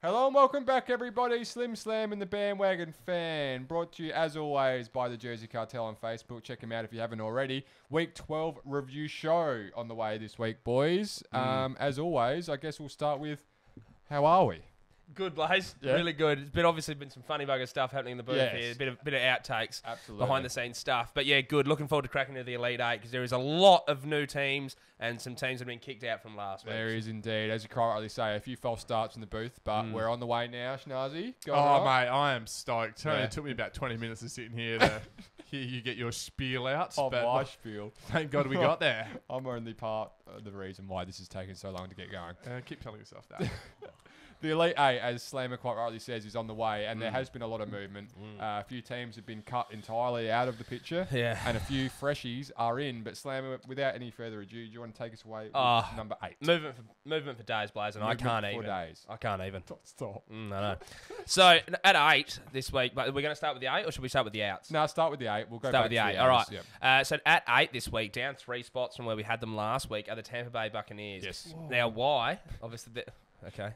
Hello and welcome back, everybody. Slim Slam and the Bandwagon Fan. Brought to you, as always, by the Jersey Cartel on Facebook. Check them out if you haven't already. Week 12 review show on the way this week, boys. As always, I guess we'll start with, how are we? Good, Blaze. Yeah. Really good. It's obviously been some funny bugger stuff happening in the booth here. A bit of outtakes. Absolutely. Behind the scenes stuff. But yeah, good. Looking forward to cracking into the Elite Eight because there is a lot of new teams and some teams that have been kicked out from last week. There is indeed. As you quite rightly say, a few false starts in the booth, but we're on the way now, Schnazi. Mate, I am stoked. It took me about 20 minutes to sit in here to hear you get your spiel out. My spiel. Thank God we got there. I'm only part of the reason why this is taking so long to get going. Keep telling yourself that. The Elite Eight, as Slammer quite rightly says, is on the way, and there has been a lot of movement. A few teams have been cut entirely out of the picture, and a few freshies are in. But Slammer, without any further ado, do you want to take us away with number 8? Movement for days, Blaze, and I can't even. I can't even. Stop. I know. So, at 8 this week, but we're going to start with the 8, or should we start with the outs? No, start with the 8. We'll go start back with the to 8. All right. Yep. So, at 8 this week, down 3 spots from where we had them last week, are the Tampa Bay Buccaneers. Yes. Whoa. Now, why? Obviously, okay.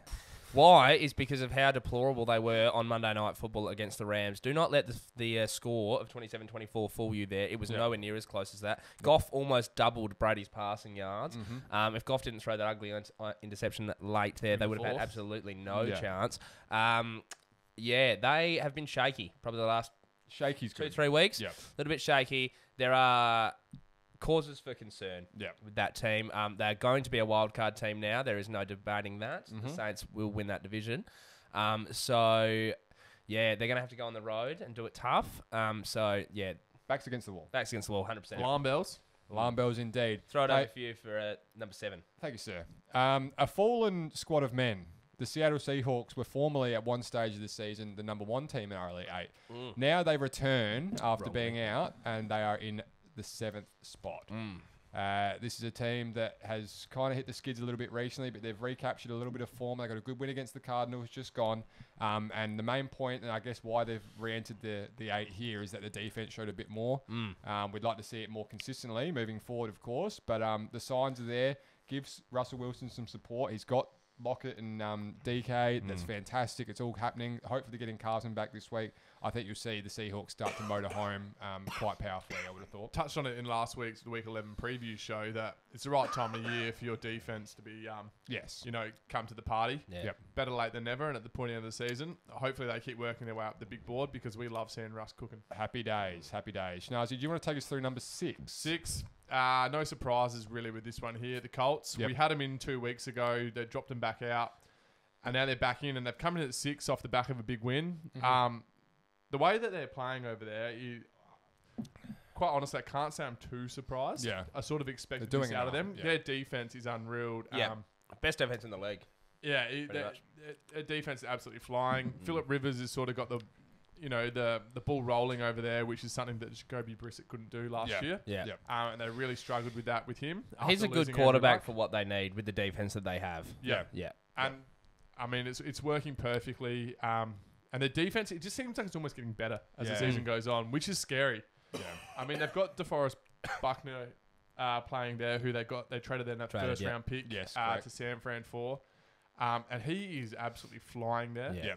Why is because of how deplorable they were on Monday Night Football against the Rams. Do not let the score of 27-24 fool you there. It was nowhere near as close as that. Goff almost doubled Brady's passing yards. If Goff didn't throw that ugly interception late there, they would have had absolutely no chance. They have been shaky probably the last Shaky's 2-3 weeks. Yep. A little bit shaky. There are causes for concern with that team. They're going to be a wildcard team now. There is no debating that. The Saints will win that division. They're going to have to go on the road and do it tough. Backs against the wall. Backs against the wall, 100%. Alarm bells. Alarm bells indeed. Throw it over for you for number 7. Thank you, sir. A fallen squad of men. The Seattle Seahawks were formerly at one stage of the season the number 1 team in our Elite 8. Now they return after being out, and they are in the 7th spot. This is a team that has kind of hit the skids a little bit recently, but they've recaptured a little bit of form. They got a good win against the Cardinals, just gone. And the main point, and I guess why they've re-entered the 8 here, is that the defense showed a bit more. We'd like to see it more consistently moving forward, of course. But the signs are there. Gives Russell Wilson some support. He's got Lockett and DK. That's fantastic. It's all happening. Hopefully getting Carson back this week. I think you'll see the Seahawks start to motor home quite powerfully, I would have thought. Touched on it in last week's Week 11 preview show that it's the right time of year for your defense to be, come to the party. Better late than never, and at the point of the season, hopefully they keep working their way up the big board because we love seeing Russ cooking. Happy days. Schnazi, do you want to take us through number 6? 6. No surprises really with this one here. The Colts. We had them in 2 weeks ago. They dropped them back out, and now they're back in, and they've come in at 6 off the back of a big win. The way that they're playing over there, quite honestly, I can't say I'm too surprised. I sort of expected this out of them. Their defense is unreal. Best defense in the league. Their defense is absolutely flying. Phillip Rivers has sort of got the ball rolling over there, which is something that Jacoby Brissett couldn't do last year. And they really struggled with that with him. He's a good quarterback for what they need with the defense that they have. And I mean, it's working perfectly. And the defense, it just seems like it's almost getting better as the season goes on, which is scary. I mean, they've got DeForest Buckner playing there, who they traded their first round pick to San Fran for. And he is absolutely flying there.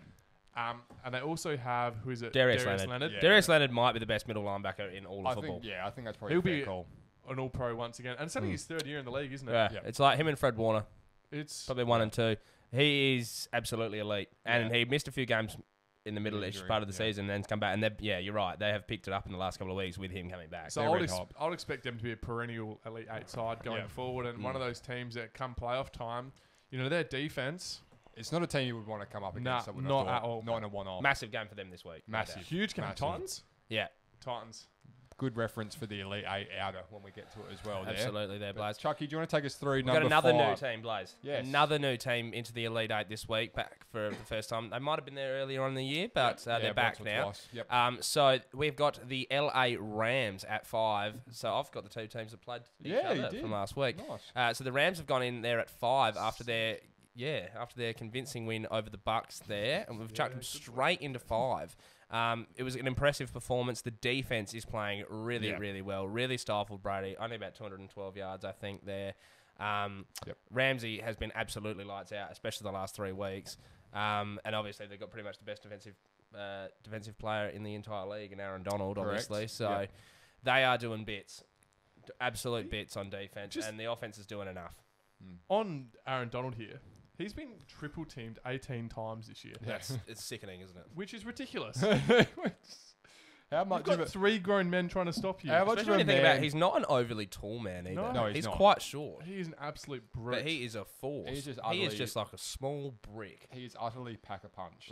And they also have, who is it? Darius Leonard. Darius Leonard might be the best middle linebacker in all of football. I think that's probably a fair call. An all-pro once again. And it's only his 3rd year in the league, isn't it? It's like him and Fred Warner. It's probably 1 and 2. He is absolutely elite. And he missed a few games in the middle-ish part of the season and then come back. And you're right. They have picked it up in the last couple of weeks with him coming back. So I'll expect them to be a perennial Elite 8 side going forward. And one of those teams that come playoff time, their defense... It's not a team you would want to come up against. Not at all. Not in a one-off. Massive game for them this week. Massive. Huge game. Titans? Yeah. Titans. Good reference for the Elite 8 outer when we get to it as well. Absolutely there, Blaze. Chucky, do you want to take us through number 5? We've got another new team, Blaze. Yes. Another new team into the Elite 8 this week, back for the first time. They might have been there earlier on in the year, but they're back now. So we've got the LA Rams at 5. So I've got the 2 teams that played each other from last week. Nice. So the Rams have gone in there at 5 after their convincing win over the Bucs there, and we've chucked them straight into 5. It was an impressive performance. The defense is playing really well. Really stifled Brady. Only about 212 yards, I think, there. Ramsey has been absolutely lights out, especially the last 3 weeks. And obviously they've got pretty much the best defensive player in the entire league, in Aaron Donald, obviously. So they are doing bits, absolute bits on defense, and the offense is doing enough. On Aaron Donald here, he's been triple teamed 18 times this year. It's sickening, isn't it? Which is ridiculous. How much? You've got 3 grown men trying to stop you. How much Especially when you think about it, he's not an overly tall man either. No, he's not. quite short. He is an absolute brute. But he is a force. He is just like a small brick. He is utterly pack-a-punch.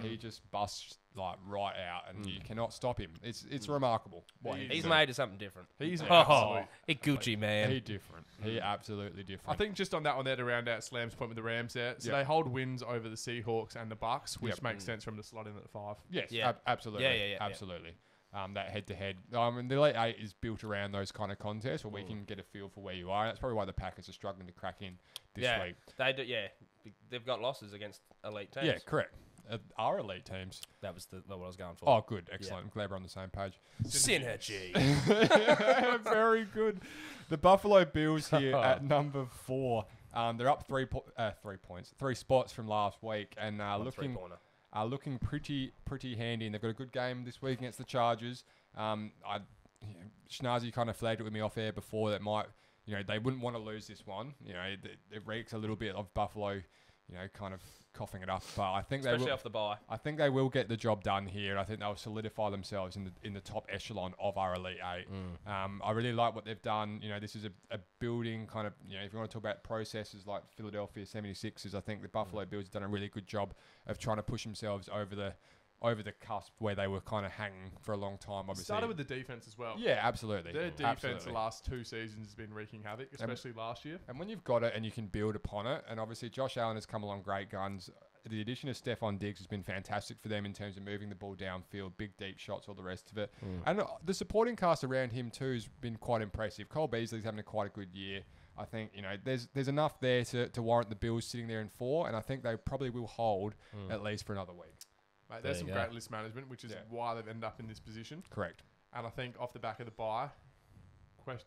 He just busts right out, and you cannot stop him. It's remarkable. He's made of something different. He's an absolute... He Gucci, man. He different. He absolutely different. I think just on that one there to round out Slam's point with the Rams there. So they hold wins over the Seahawks and the Bucks, which makes sense for him to slot in at the 5. Yes, absolutely. Absolutely. That head-to-head. The Elite 8 is built around those kind of contests where we can get a feel for where you are. And that's probably why the Packers are struggling to crack in this week. They do. Yeah, they've got losses against elite teams. Yeah, correct. Our elite teams. That was what I was going for. Oh, good. Excellent. I'm glad we're on the same page. Synergy. Very good. The Buffalo Bills here at number 4. They're up 3 points, 3 spots from last week, and looking pretty handy. And they've got a good game this week against the Chargers. Schnazzy kind of flagged it with me off air before that they wouldn't want to lose this one. It reeks a little bit of Buffalo, kind of coughing it up. But I think especially off the bye. I think they will get the job done here. I think they'll solidify themselves in the top echelon of our Elite 8. I really like what they've done. This is a building kind of, if you want to talk about processes like Philadelphia 76ers, I think the Buffalo Bills have done a really good job of trying to push themselves over the cusp where they were kind of hanging for a long time. Obviously, started with the defense as well. Yeah, absolutely. Their defense the last 2 seasons has been wreaking havoc, especially last year. And when you've got it and you can build upon it, and obviously Josh Allen has come along great guns. The addition of Stephon Diggs has been fantastic for them in terms of moving the ball downfield, big deep shots, all the rest of it. And the supporting cast around him too has been quite impressive. Cole Beasley's having quite a good year. I think there's enough there to warrant the Bills sitting there in 4, and I think they probably will hold at least for another week. Mate, there's some great list management, which is why they've ended up in this position. Correct. And I think off the back of the bye,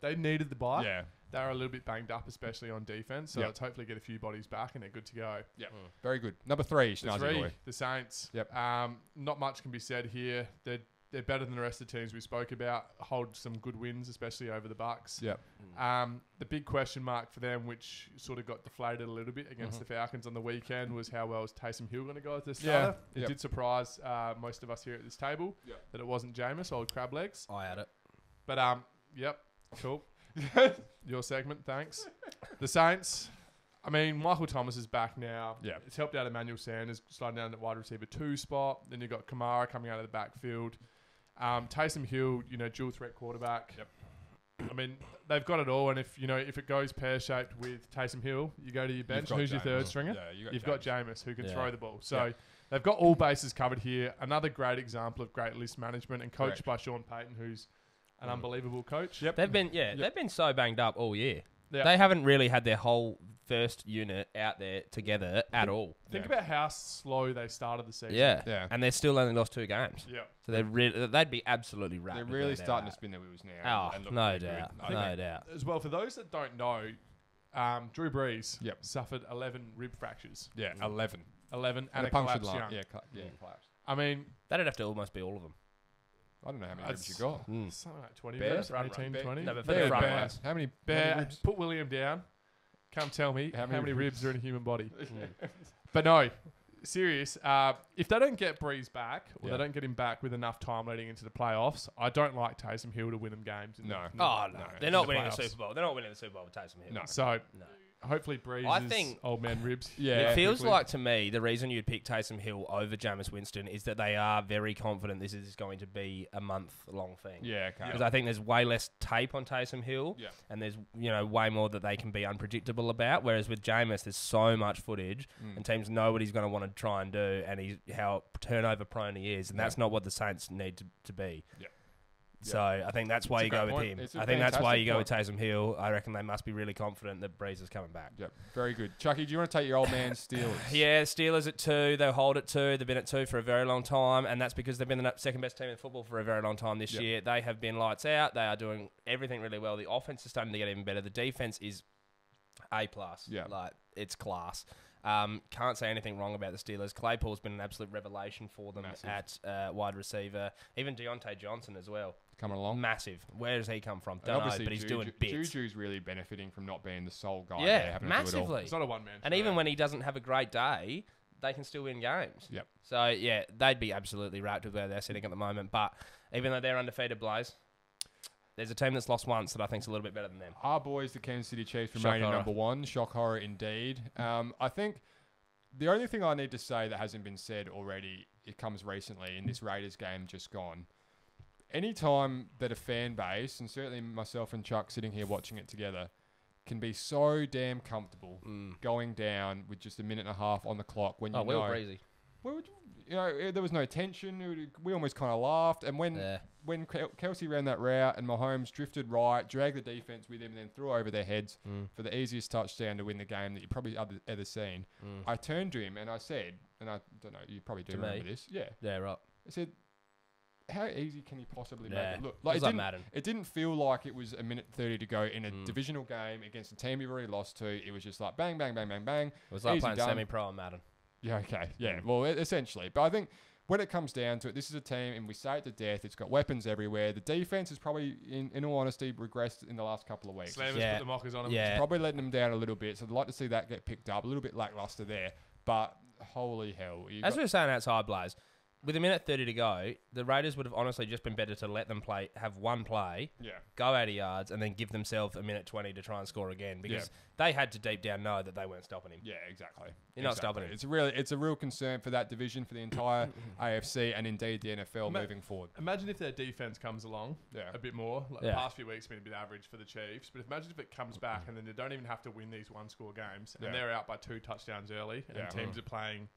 they needed the bye. Yeah. They were a little bit banged up, especially on defense. So let's hopefully get a few bodies back and they're good to go. Yeah. Very good. Number 3, Schnazzy boy. The Saints. Yep. Not much can be said here. They're better than the rest of the teams we spoke about. Hold some good wins, especially over the Bucks. Yep. The big question mark for them, which sort of got deflated a little bit against the Falcons on the weekend, was how well is Taysom Hill going to go as their starter? It did surprise most of us here at this table that it wasn't Jameis, old crab legs. I had it. But, cool. Your segment, thanks. The Saints. I mean, Michael Thomas is back now. Yeah. It's helped out Emmanuel Sanders sliding down at wide receiver 2 spot. Then you've got Kamara coming out of the backfield. Taysom Hill, dual threat quarterback. Yep. I mean, they've got it all, and if it goes pear-shaped with Taysom Hill, you go to your bench. Who's your third stringer? Yeah, you've got Jameis, who can throw the ball. So they've got all bases covered here. Another great example of great list management and coached by Sean Payton, who's an unbelievable coach. Yep. They've been so banged up all year. Yep. They haven't really had their whole first unit out there together at all. Think about how slow they started the season. Yeah. And they're still only lost 2 games. Yeah. So they'd be absolutely wrapped. They're really starting to spin their wheels now. Oh, no doubt. As well, for those that don't know, Drew Brees suffered 11 rib fractures. Yeah, 11. 11 and a punctured collapsed lung. lung. Yeah, collapsed. I mean, that'd have to almost be all of them. I don't know how many ribs you got. Something like 20 Bears? ribs, 18, 20. No, but for the front ones. How many ribs? Put William down. Come tell me how many ribs are in a human body. Mm. But no, serious. If they don't get Breeze back, or they don't get him back with enough time leading into the playoffs, I don't like Taysom Hill to win them games. No. They're not winning the Super Bowl. They're not winning the Super Bowl with Taysom Hill. No. So hopefully Breeze is old man ribs. Yeah, it feels like to me the reason you'd pick Taysom Hill over Jameis Winston is that they are very confident this is going to be a month-long thing. Yeah, okay. Because I think there's way less tape on Taysom Hill, and there's way more that they can be unpredictable about. Whereas with Jameis, there's so much footage, and teams know what he's going to want to try and do, and how turnover prone he is, and that's not what the Saints need to be. Yeah. So I think that's why you go with him. I think that's why you go with Taysom Hill. I reckon they must be really confident that Breeze is coming back. Yep, very good. Chucky, do you want to take your old man Steelers? Yeah, Steelers at 2. They'll hold at 2. They've been at 2 for a very long time, and that's because they've been the second best team in football for a very long time this year. They have been lights out. They are doing everything really well. The offense is starting to get even better. The defense is A+. Yeah. Like, it's class. Can't say anything wrong about the Steelers. Claypool's been an absolute revelation for them at wide receiver. Even Deontay Johnson as well. Coming along. Massive. Where does he come from? Don't know, but he's doing bits. Juju's really benefiting from not being the sole guy. Yeah, massively. It's not a one-man show. And even when he doesn't have a great day, they can still win games. Yep. So, yeah, they'd be absolutely right with where they're sitting at the moment. But even though they're undefeated, Blaze, there's a team that's lost once that I think's a little bit better than them. Our boys, the Kansas City Chiefs, remain at number one. Shock horror indeed. I think the only thing I need to say that hasn't been said already, it comes recently in this Raiders game just gone. Any time that a fan base, and certainly myself and Chuck sitting here watching it together, can be so damn comfortable going down with just a minute and a half on the clock when you know... we were breezy. There was no tension. We almost kind of laughed. And when Kelsey ran that route and Mahomes drifted right, dragged the defense with him, and then threw over their heads for the easiest touchdown to win the game that you probably ever seen, I turned to him and I said, and I don't know, you probably do remember this. Yeah. Yeah, right. I said, how easy can you possibly make it look? It didn't feel like it was a minute 30 to go in a divisional game against a team you've already lost to. It was just like bang, bang, bang, bang, bang. It was like playing semi-pro on Madden. Yeah, okay. Yeah, well, essentially. But I think when it comes down to it, this is a team, and we say it to death, it's got weapons everywhere. The defense has probably, in all honesty, regressed in the last couple of weeks. Slammers put the mockers on them. Yeah. It's probably letting them down a little bit, so I'd like to see that get picked up. A little bit lackluster there. But holy hell. As we were saying outside, Blaze, with a minute 30 to go, the Raiders would have honestly just been better to let them have one play, go 80 yards, and then give themselves a minute 20 to try and score again, because they had to deep down know that they weren't stopping him. Yeah, exactly. You're not stopping him. It's a real concern for that division, for the entire AFC, and indeed the NFL moving forward. Imagine if their defense comes along a bit more. The past few weeks have been a bit average for the Chiefs, but imagine if it comes back and then they don't even have to win these one-score games, and they're out by 2 touchdowns early, and teams are playing...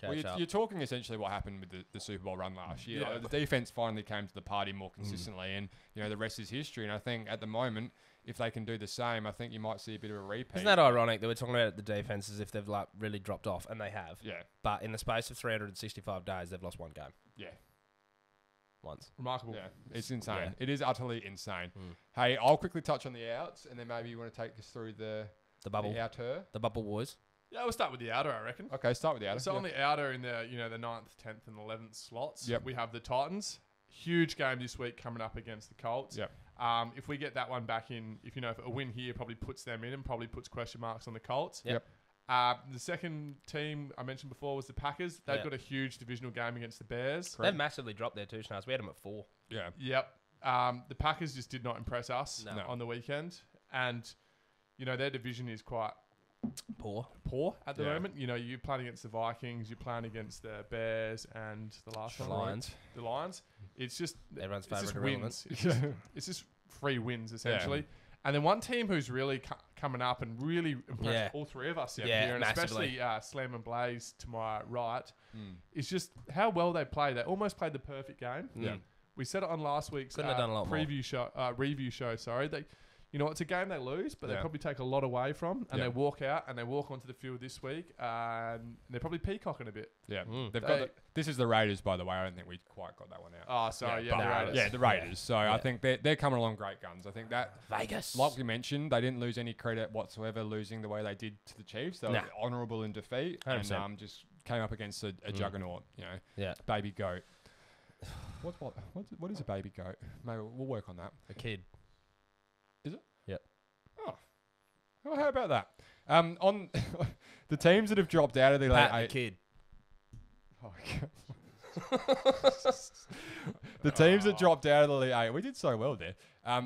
Well, you're talking essentially what happened with the Super Bowl run last year. The defense finally came to the party more consistently, and the rest is history. And I think at the moment, if they can do the same, I think you might see a bit of a repeat. Isn't that ironic that we're talking about the defense as if they've really dropped off, and they have. Yeah. But in the space of 365 days, they've lost one game. Yeah. Once. Remarkable. Yeah, it's insane. Yeah. It is utterly insane. Hey, I'll quickly touch on the outs, and then maybe you want to take us through the bubble. The outer. The bubble wars. Yeah, we'll start with the outer, I reckon. Okay, start with the outer. So on the outer in the 9th, 10th, and 11th slots, we have the Titans. Huge game this week coming up against the Colts. Yep. If we get that one back in, if a win here probably puts them in and probably puts question marks on the Colts. Yep. The second team I mentioned before was the Packers. They've got a huge divisional game against the Bears. They've massively dropped their 2 stars. We had them at 4. Yeah. Yep. The Packers just did not impress us on the weekend. And, their division is quite... Poor at the moment. You're playing against the Vikings, you're playing against the Bears, and the last one, Lions. The Lions. It's just everyone's favourite wins. It's just free wins essentially. And then one team who's really coming up and really impressed all three of us here, and massively. especially Slam and Blaze to my right, is just how well they play. They almost played the perfect game. Yeah, we said it on last week's review show. Sorry, it's a game they lose, but they probably take a lot away from, and they walk out and they walk onto the field this week, and they're probably peacocking a bit. Yeah, they've got. This is the Raiders, by the way. I don't think we quite got that one out. Oh, sorry, the Raiders. Yeah, the Raiders. So I think they're coming along great guns. I think that Vegas, like we mentioned, they didn't lose any credit whatsoever, losing the way they did to the Chiefs. They were honourable in defeat, 100%. And just came up against a juggernaut. Baby goat. What is a baby goat? Maybe we'll work on that. A kid. Is it? Yep. Oh. Well, how about that? On the teams that have dropped out of the Elite 8. Kid. Oh, the teams that dropped out of the Elite 8. We did so well there.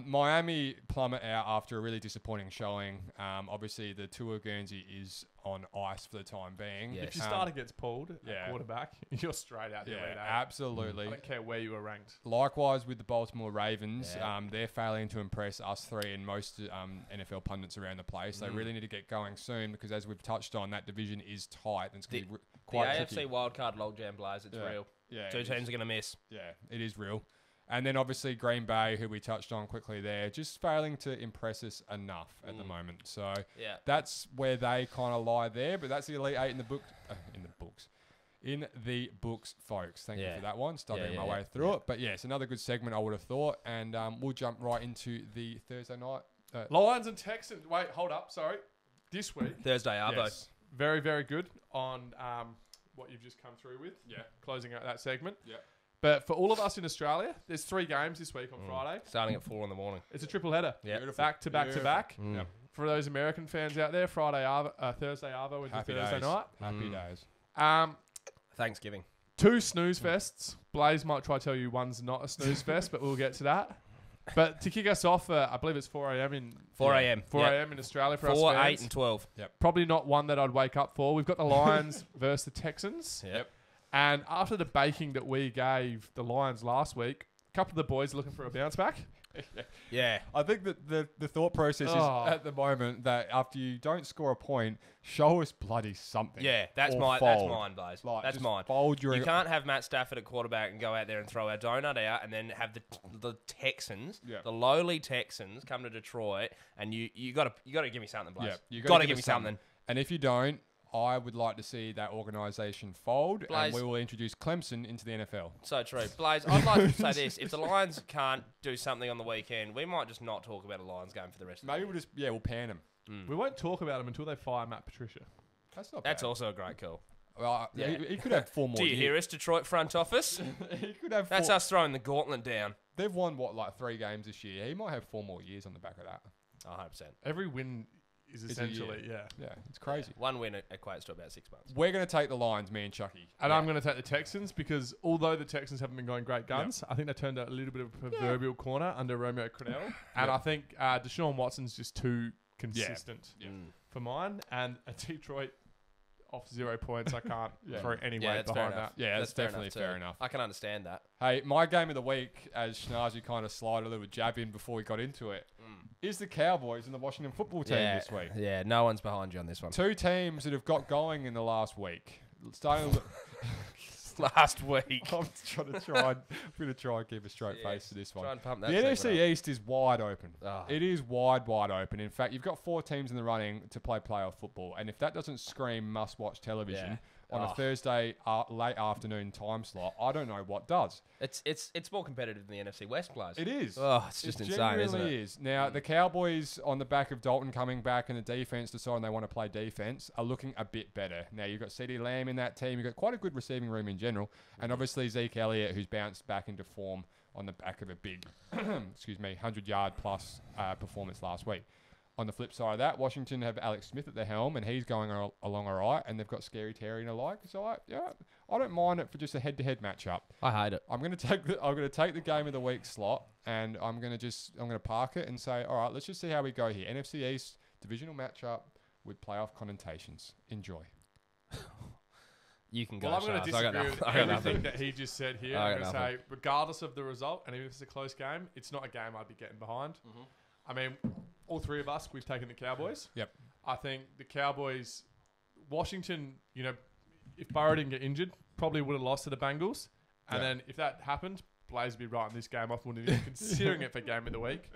Miami plummet out after a really disappointing showing. Obviously, the Tua Guernsey is on ice for the time being. Yes. If your starter gets pulled at quarterback, you're straight out the Elite 8. Absolutely. I don't care where you were ranked. Likewise with the Baltimore Ravens, they're failing to impress us three and most NFL pundits around the place. They really need to get going soon because, as we've touched on, that division is tight and it's going to be quite tricky. The AFC wildcard logjam, Blaze, it's real. Yeah, 2 teams are going to miss. Yeah, it is real. And then obviously Green Bay, who we touched on quickly there, just failing to impress us enough at the moment. So that's where they kind of lie there. But that's the Elite 8 in the book, in the books, folks. Thank you for that one. Studying my way through it. But yes, another good segment I would have thought. And we'll jump right into the Thursday night. Lions and Texans. Wait, hold up. Sorry. This week. Thursday, Arvo. Yes. very, very good on what you've just come through with. Yeah. Closing out that segment. Yeah. But for all of us in Australia, there's 3 games this week on Friday. Starting at 4 in the morning. It's a triple header. Yeah. Back to back to back. Yep. For those American fans out there, Thursday Arvo is Happy Thursday days. night. Happy days. Thanksgiving. 2 snooze fests. Blaze might try to tell you one's not a snooze fest, but we'll get to that. But to kick us off, I believe it's 4 a.m. in 4 a.m. 4 a.m. in Australia for 4, us fans. 8 and 12. Probably not one that I'd wake up for. We've got the Lions versus the Texans. Yep. And after the baking that we gave the Lions last week, a couple of the boys are looking for a bounce back. Yeah. I think that the thought process is Oh. at the moment that after you don't score a point, show us bloody something. Yeah, that's Or mine, fold. Blaze. Like, That's just mine. Fold your You can't have Matt Stafford at quarterback and go out there and throw our donut out and then have the Texans, Yeah. the lowly Texans, come to Detroit and you got to give me something, Blaze. Yeah, you got to give me something. And if you don't, I would like to see that organisation fold, Blaze. and we will introduce Clemson into the NFL. So true. Blaze, I'd like to say this. If the Lions can't do something on the weekend, we might just not talk about a Lions game for the rest of the Maybe we'll pan them. We won't talk about them until they fire Matt Patricia. That's not That's bad. also a great call. Well, Yeah. he could have 4 more Do you hear years. us, Detroit front office? He could have That's 4. us throwing the gauntlet down. They've won, 3 games this year. He might have 4 more years on the back of that. 100%. Every win is It's a year. essentially, yeah. Yeah, it's crazy. One win equates to about 6 months. We're going to take the Lions, me and Chucky. And I'm going to take the Texans because although the Texans haven't been going great guns, I think they turned out a little bit of a proverbial corner under Romeo Crennel. And I think Deshaun Watson's just too consistent for mine. And a Detroit off 0 points, I can't throw any weight that's fair behind enough. that. Yeah, that's definitely too. fair enough. I can understand that. Hey, my game of the week, as Schnazzy kind of slid a little jab in before we got into it, is the Cowboys and the Washington football team this week. Yeah, no one's behind you on this one. 2 teams that have got going in the last week. Starting with Last week. I'm going to try and keep a straight face to this one. Try and pump that The segment NFC up. East is wide open. Oh. It is wide open. In fact, you've got 4 teams in the running to play playoff football. And if that doesn't scream must-watch television on a Thursday late afternoon time slot, I don't know what does. It's more competitive than the NFC West players. It is. Oh, it's just insane, isn't it? Is. Now, the Cowboys, on the back of Dalton coming back and the defense deciding they want to play defense, are looking a bit better. Now, you've got CeeDee Lamb in that team. You've got quite a good receiving room in general. And obviously Zeke Elliott, who's bounced back into form on the back of a big, 100-yard plus performance last week. On the flip side of that, Washington have Alex Smith at the helm, and he's going along all right. And they've got Scary Terry and alike. So I don't mind it for just a head-to-head matchup. I hate it. I'm going to take the game of the week slot, and I'm going to park it and say, all right, let's just see how we go here. NFC East divisional matchup with playoff connotations. Enjoy. You can go. Well, I'm going to Shaz. disagree with I got everything nothing. that he just said here. I I'm got going to say, regardless of the result, and even if it's a close game, it's not a game I'd be getting behind. I mean, all 3 of us, we've taken the Cowboys. Yep. I think the Cowboys, Washington, if Burrow didn't get injured, probably would have lost to the Bengals. And then if that happened, Blaze would be writing this game off, wouldn't even considering it for game of the week.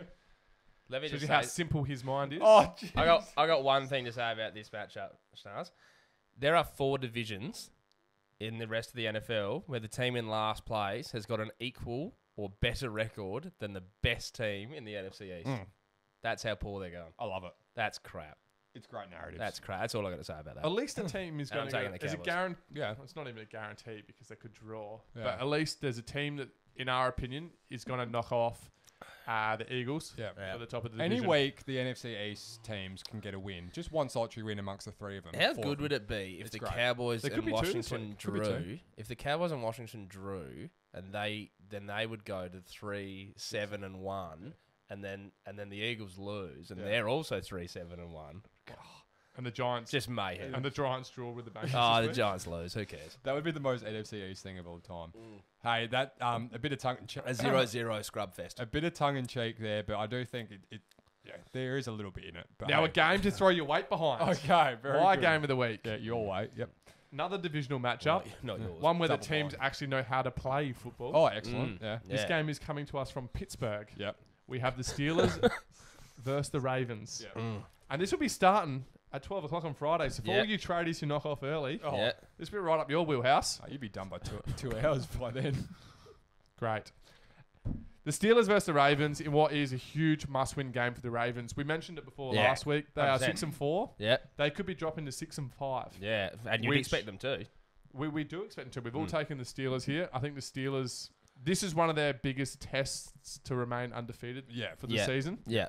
Let me Shows just you how say, simple his mind is. Oh, geez. I got one thing to say about this matchup, Stars. There are 4 divisions in the rest of the NFL where the team in last place has got an equal or better record than the best team in the NFC East. That's how poor they're going. I love it. That's crap. It's great narrative. That's crap. That's all I got to say about that. At least the team is And going I'm to taking go. the There's a Cowboys. guarantee. Yeah. It's not even a guarantee because they could draw. Yeah. But at least there's a team that, in our opinion, is going to knock off the Eagles Yeah. for the top of the division. Any week, the NFC East teams can get a win. Just one solitary win amongst the 3 of them. How 4 good of them. would it be if It's the great. Cowboys There could and be 2 this Washington week. Could be drew? 2. If the Cowboys and Washington drew, and they would go to 3-7-1, and then the Eagles lose, and they're also 3-7-1. And the Giants. Just mayhem. And the Giants draw with the Bengals. Oh, this the week. Giants lose. Who cares? That would be the most NFC East thing of all time. Hey, that a bit of tongue in cheek. A 0-0 scrub fest. A bit of tongue in cheek there, but I do think there is a little bit in it. But Now hey. a game to throw your weight behind. Okay, very My good. game of the week. Yeah, your weight. Yep. Another divisional matchup. Not yours. One where the Double teams blind. actually know how to play football. Oh, excellent. Yeah. This game is coming to us from Pittsburgh. Yep. We have the Steelers versus the Ravens. Yeah. And this will be starting at 12 o'clock on Friday. So for Yeah. all you tradies who knock off early, Yeah. this will be right up your wheelhouse. Oh, you'd be done by 2 hours by then. Great. The Steelers versus the Ravens in what is a huge must-win game for the Ravens. We mentioned it before last week. They 100%. Are 6-4. Yeah. They could be dropping to 6-5. Yeah, and you'd expect them to. We do expect them to. We've all taken the Steelers here. I think the Steelers. This is one of their biggest tests to remain undefeated. For the season. Yeah.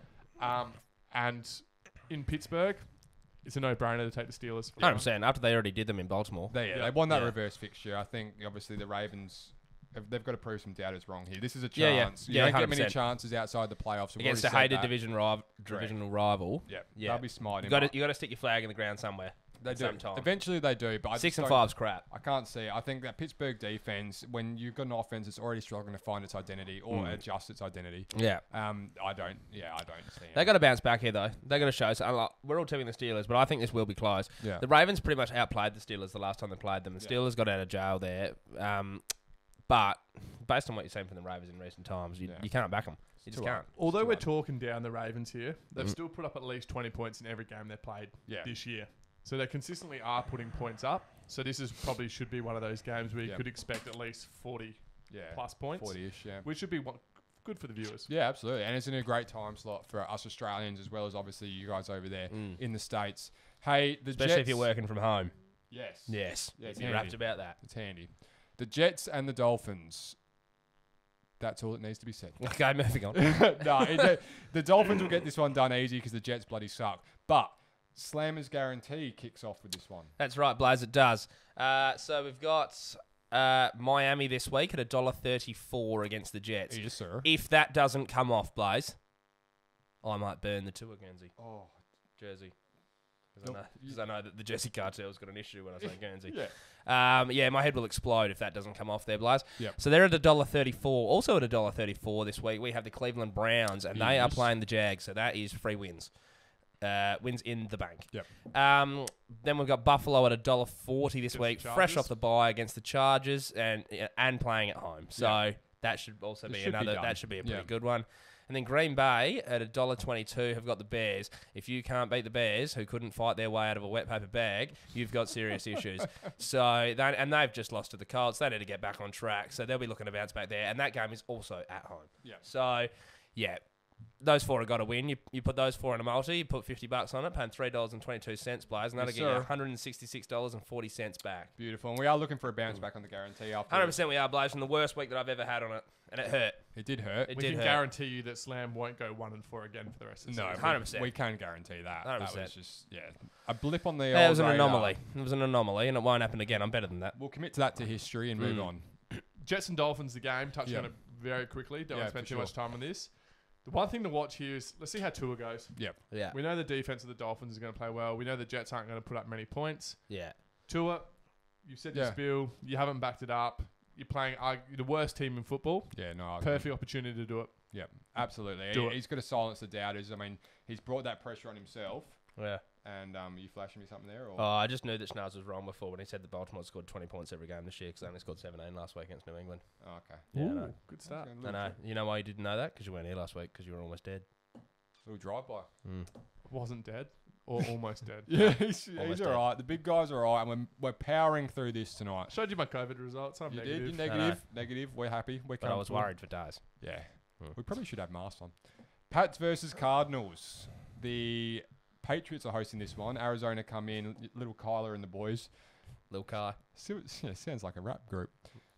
And in Pittsburgh, it's a no-brainer to take the Steelers. 100%. After they already did them in Baltimore. They won that reverse fixture. I think obviously the Ravens. They've got to prove some doubters wrong here. This is a chance. You don't get many chances outside the playoffs. Against a hated divisional rival. Yeah. They'll be smart. You got to stick your flag in the ground somewhere. They do. Sometime. Eventually they do, but 6-5's crap. I can't see it. I think that Pittsburgh defense, when you've got an offense that's already struggling to find its identity or adjust its identity. Yeah. I don't see it. They got to bounce back here though. They got to show. So we're all tipping the Steelers, but I think this will be close. Yeah. The Ravens pretty much outplayed the Steelers the last time they played them. The Steelers got out of jail there, but based on what you're saying from the Ravens in recent times, you can't back them. You just can't. Although we're talking down the Ravens here, they've still put up at least 20 points in every game they've played this year. So they consistently are putting points up. So this is probably should be one of those games where you could expect at least 40 plus points. 40-ish, which should be good for the viewers. Yeah, absolutely. And it's in a great time slot for us Australians as well as obviously you guys over there in the States. Hey, especially if you're working from home. Yes. You're rapt about that. It's handy. The Jets and the Dolphins. That's all that needs to be said. Okay, moving on. The Dolphins will get this one done easy because the Jets bloody suck. But Slammer's Guarantee kicks off with this one. That's right, Blaze, it does. So we've got Miami this week at $1.34 against the Jets. Yes, sir. If that doesn't come off, Blaze, I might burn the Tua Guernsey jersey. Because I know that the Jesse Cartel's got an issue when I say Guernsey. My head will explode if that doesn't come off there, Blaze. Yep. So they're at $1.34. Also at $1.34 this week, we have the Cleveland Browns, and they are playing the Jags. So that is free wins. Wins in the bank. Yep. Then we've got Buffalo at $1.40 this week, fresh off the bye against the Chargers and playing at home. So that should also be another. That should be a pretty good one. And then Green Bay at $1.22 have got the Bears. If you can't beat the Bears, who couldn't fight their way out of a wet paper bag, you've got serious issues. So they've just lost to the Colts. They need to get back on track. So they'll be looking to bounce back there. And that game is also at home. Yeah. So those four have got to win. You put those four in a multi, you put $50 on it, paying $3.22, Blaze, and that'll get you $166.40 back. Beautiful. And we are looking for a bounce back on the guarantee. 100% we are, Blaze, from the worst week that I've ever had on it. And it hurt. It did hurt. We can guarantee you that Slam won't go 1-4 again for the rest of the season. 100%. We can guarantee that. 100%. That was just, a blip on the it was an anomaly. It was an anomaly, and it won't happen again. I'm better than that. We'll commit to that to history and move on. Jets and Dolphins, the game. Touching on it very quickly. Don't want to spend too much time on this. The one thing to watch here is, let's see how Tua goes. Yep. Yeah. We know the defense of the Dolphins is going to play well. We know the Jets aren't going to put up many points. Yeah. Tua, you said your spiel. You haven't backed it up. You're playing the worst team in football. Yeah, no. Perfect opportunity to do it. Yeah, absolutely. He's got to silence the doubters. I mean, he's brought that pressure on himself. Yeah. And you flashing me something there? Or? Oh, I just knew that Schnaz was wrong before when he said that Baltimore scored 20 points every game this year because they only scored 17 last week against New England. Oh, okay. Yeah, I know. Good start. I know. You know why you didn't know that? Because you weren't here last week because you were almost dead. Little drive-by. Wasn't dead. Or almost dead. He's all right. The big guy's all right. And we're powering through this tonight. Showed you my COVID results. I'm negative. You did. Negative. We're happy. We're but I was worried for Daz. Yeah. We probably should have masks on. Pats versus Cardinals. The Patriots are hosting this one. Arizona come in. Little Kyler and the boys. Little Kai. Sounds like a rap group.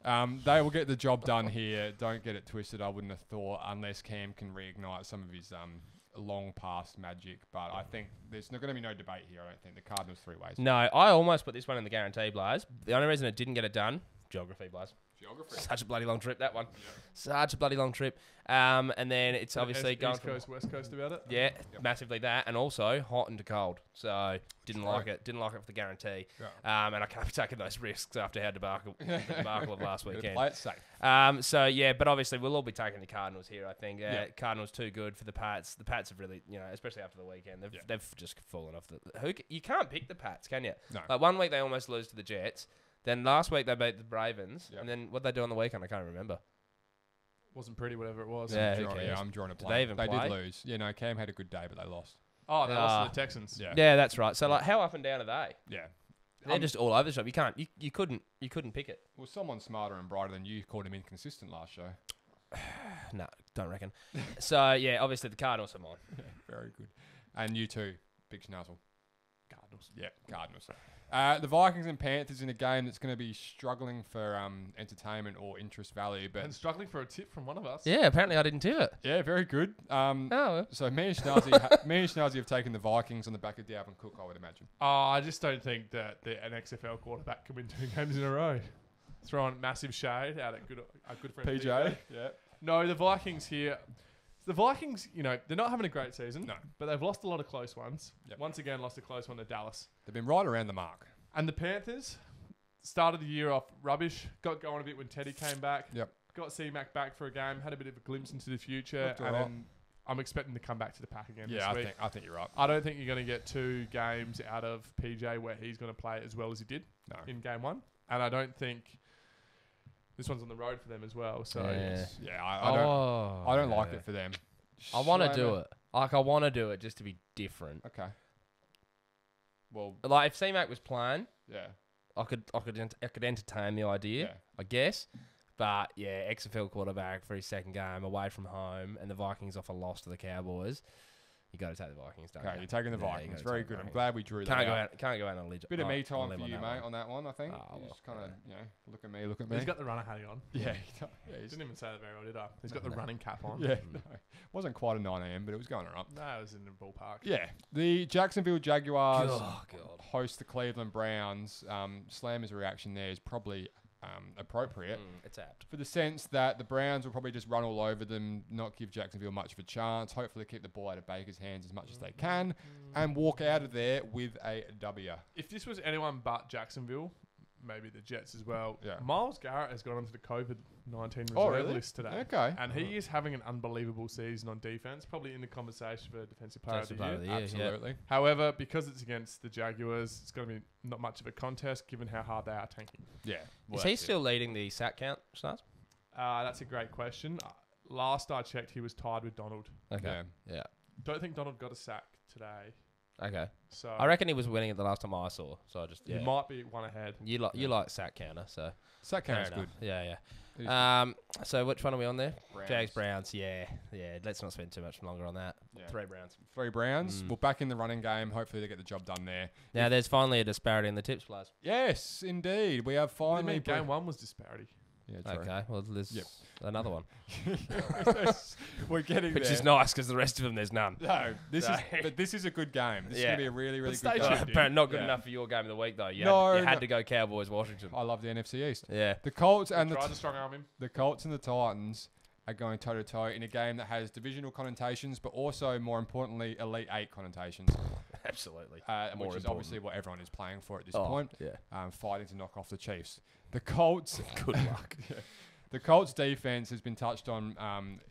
They will get the job done here. Don't get it twisted. I wouldn't have thought unless Cam can reignite some of his long past magic, but I think there's not going to be no debate here. I don't think the Cardinals 3 ways. No, I almost put this one in the guarantee, Blaze. The only reason it didn't get it done, geography, Blaze. Such a bloody long trip, that one. Yeah. Such a bloody long trip. And then it's obviously going East Coast, West Coast about it. Yeah, massively that, and also hot and cold. So didn't like it. Didn't like it for the guarantee. Yeah. And I can't be taking those risks after how debacle of last weekend. Play it safe. But obviously we'll all be taking the Cardinals here. I think Cardinals too good for the Pats. The Pats have really, especially after the weekend, they've just fallen off you can't pick the Pats, can you? No. Like 1 week they almost lose to the Jets. Then last week they beat the Ravens, and then what they do on the weekend, I can't remember. Wasn't pretty, whatever it was. Yeah, I'm drawing a blank. Did they even play? Did lose. Cam had a good day, but they lost. Oh, they lost to the Texans. Yeah, that's right. So how up and down are they? Yeah. They're just all over the shop. You couldn't pick it. Well, someone smarter and brighter than you called him inconsistent last show. No, don't reckon. So, yeah, obviously the Cardinals are mine. Yeah, very good. And you too, Big Schnazzle. Cardinals. Yeah, Cardinals. The Vikings and Panthers in a game that's going to be struggling for entertainment or interest value, but And struggling for a tip from one of us. Yeah, apparently I didn't do it. yeah, very good. Oh, So me and Schnazzy have taken the Vikings on the back of Dalvin Cook, I would imagine. Oh, I just don't think that an XFL quarterback can win 2 games in a row. Throwing massive shade out at our good friend PJ, yeah. No, the Vikings here. The Vikings, they're not having a great season. No. But they've lost a lot of close ones. Yep. Once again, lost a close one to Dallas. They've been right around the mark. And the Panthers started the year off rubbish. Got going a bit when Teddy came back. Yep. Got C-Mac back for a game. Had a bit of a glimpse into the future. Looked And alright. then I'm expecting to come back to the pack again Yeah, this week. I think you're right. I don't think you're going to get 2 games out of PJ where he's going to play as well as he did No. in game 1. And I don't think this one's on the road for them as well. So Yeah, I don't like it for them. I want to Shame do it. Like, I want to do it just to be different. Okay. Well, Like, if C-Mac was playing, yeah. I could entertain the idea, Yeah. I guess. But, yeah, XFL quarterback for his second game away from home and the Vikings off a loss to the Cowboys. You got to take the Vikings, don't Okay, you? you're taking the Yeah, you Vikings. gotta Very take the good. I'm Vikings. glad we drew that Can't out. go out on a legend. Bit of me time on for you, mate, on that one, I think. Oh, You well, just kind of, yeah. look at me, look at me. he's got the runner hat on. Yeah, He didn't even say that very well, did I? He's got the running cap on. yeah. No, wasn't quite a 9 a.m., but it was going up. No, it was in the ballpark. Yeah, the Jacksonville Jaguars Oh, God. host the Cleveland Browns. Slammer's reaction there is probably appropriate It's apt. for the sense that the Browns will probably just run all over them, not give Jacksonville much of a chance. Hopefully keep the ball out of Baker's hands as much as they can and walk out of there with a W. If this was anyone but Jacksonville, maybe the Jets as well. Yeah. Miles Garrett has gone onto the COVID-19 reserve Oh, really? list today. Okay. And he is having an unbelievable season on defense, probably in the conversation for Defensive Player of the Defensive Year. Player of the Year, yeah. Absolutely. However, because it's against the Jaguars, it's going to be not much of a contest given how hard they are tanking. Yeah. Is he still leading the sack count, Snaz? That's a great question. Last I checked, he was tied with Donald. Okay. Yeah. Don't think Donald got a sack today. Okay. So I reckon he was winning it the last time I saw. So I just he might be one ahead. You like sack counter, so Sack fair count's enough. good. Yeah. It is So which one are we on there? Browns. Jags Browns. Yeah. Let's not spend too much longer on that. Yeah. 3 Browns. 3 Browns. Well, back in the running game. Hopefully they get the job done there. Now there's finally a disparity in the tips, players. Yes, indeed. We have I finally... mean, game 1 was disparity. Yeah, true. Okay. Well, there's Yep. another one, We're getting which there. is nice because the rest of them there's none. No, this is a good game. This is Yeah. going to be a really, really But good stay game. tuned. Apparently not good Yeah. enough for your game of the week though. You No, had no. to go Cowboys Washington. I love the NFC East. Yeah. The Colts and Tried to strong arm him. the Colts and the Titans are going toe to toe in a game that has divisional connotations, but also more importantly, Elite 8 connotations, Absolutely. which is important. obviously what everyone is playing for at this Oh, point. yeah. Fighting to knock off the Chiefs. The Colts. Good luck. Yeah. The Colts defense has been touched on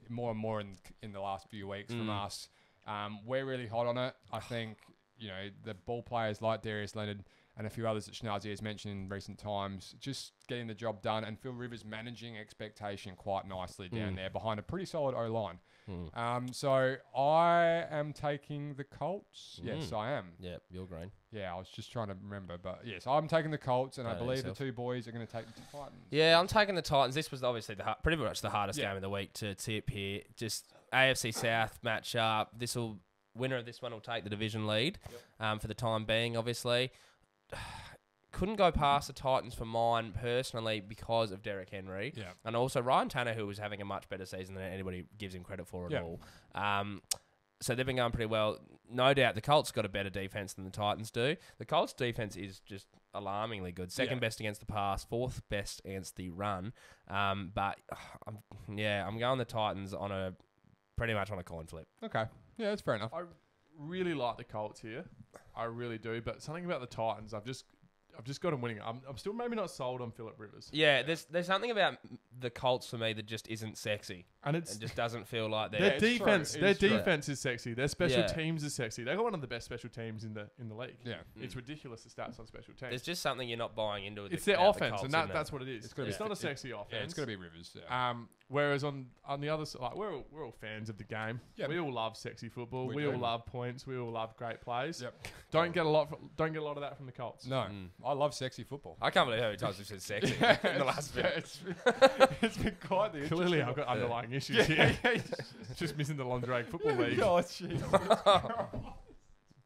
more and more in the last few weeks from us. We're really hot on it. I think the ball players like Darius Leonard and a few others that Schnazzy has mentioned in recent times, just getting the job done, and Phil Rivers managing expectation quite nicely down there behind a pretty solid O-line. So I am taking the Colts. Yes, I am. Yeah, you're green. Yeah, I was just trying to remember, but yes, I'm taking the Colts, and I Know believe yourself. the 2 boys are going to take the Titans. Yeah, I'm taking the Titans. This was obviously pretty much the hardest Yeah. game of the week to tip here. Just AFC South matchup. Winner of this one will take the division lead for the time being, obviously. Couldn't go past the Titans for mine personally because of Derrick Henry. Yeah. And also Ryan Tannehill was having a much better season than anybody gives him credit for at all. So they've been going pretty well. No doubt the Colts got a better defense than the Titans do. The Colts defense is just alarmingly good. Second best against the pass, 4th best against the run. But I'm going the Titans pretty much on a coin flip. Okay. Yeah, that's fair enough. I really like the Colts here. I really do. But something about the Titans, I've just got them winning. I'm still maybe not sold on Phillip Rivers. Yeah, there's something about the Colts for me that just isn't sexy. And it just doesn't feel like their they're... defense is sexy. Their special Yeah. teams is sexy. They got one of the best special teams in the league. Yeah. It's ridiculous the stats on special teams. There's just something you're not buying into. It's their about the offense, Colts, and isn't it? that's what it is. It's not a sexy offense. Yeah, it's going to be Rivers. Yeah. Whereas on the other side, we're all fans of the game. Yep. We all love sexy football. We We do. all love points. We all love great plays. Yep. Don't get a lot of that from the Colts. No, I love sexy football. I can't believe how many times we've said sexy in the last bit. It's been quite the Clearly, I've got underlying issues here. Just missing the Lingerie Football League. Oh, jeez.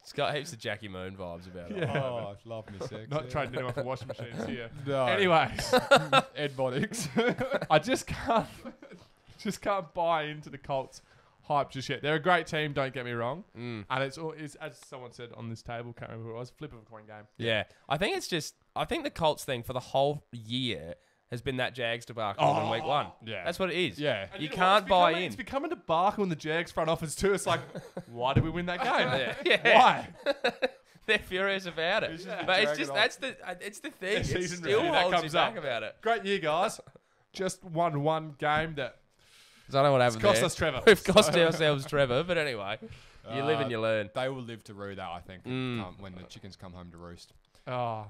It's got heaps of Jackie Moon vibes about it. Yeah. Oh, I love me sex. Not trading anyone for washing machines here. No. Anyways, Ed Bodics. I just can't buy into the Colts hype just yet. They're a great team, don't get me wrong. And it's as someone said on this table, can't remember who it was, flip of a coin game. Yeah. I think the Colts thing for the whole year has been that Jags debacle in week 1. Yeah. That's what it is. Yeah. And You know what? can't buy in. It's becoming a debacle in the Jags front office too. It's like, why did we win that game? Yeah. Why? They're furious about it. But it's just, it's the thing. It season still review, that holds you comes back up. about it. Great year, guys. Just won one game that I don't know what happened cost there. us Trevor. We've cost ourselves Trevor, but anyway, you live and you learn. They will live to rue that, I think, when the chickens come home to roost. Oh.